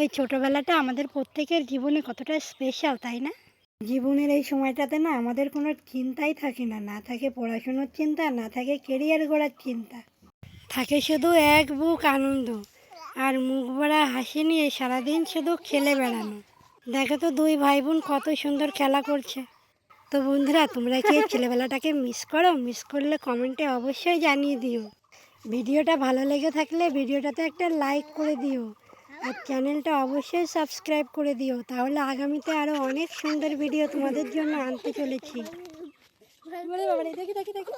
এই ছোটোবেলাটা আমাদের প্রত্যেকের জীবনে কতটা স্পেশাল, তাই না? জীবনের এই সময়টাতে না আমাদের কোনো চিন্তাই থাকে না, না থাকে পড়াশুনোর চিন্তা, না থাকে কেরিয়ার গড়ার চিন্তা, থাকে শুধু এক বুক আনন্দ আর মুখ ভরা হাসি নিয়ে সারাদিন শুধু খেলে বেড়ানো। দেখো তো দুই ভাই বোন কত সুন্দর খেলা করছে। তো বন্ধুরা, তোমরা কি এই ছেলেবেলাটাকে মিস করো? মিস করলে কমেন্টে অবশ্যই জানিয়ে দিও। ভিডিওটা ভালো লেগে থাকলে ভিডিওটাতে একটা লাইক করে দিও আর চ্যানেলটা অবশ্যই সাবস্ক্রাইব করে দিও, তাহলে আগামীতে আরও অনেক সুন্দর ভিডিও তোমাদের জন্য আনতে চলেছি। দেখি দেখি দেখি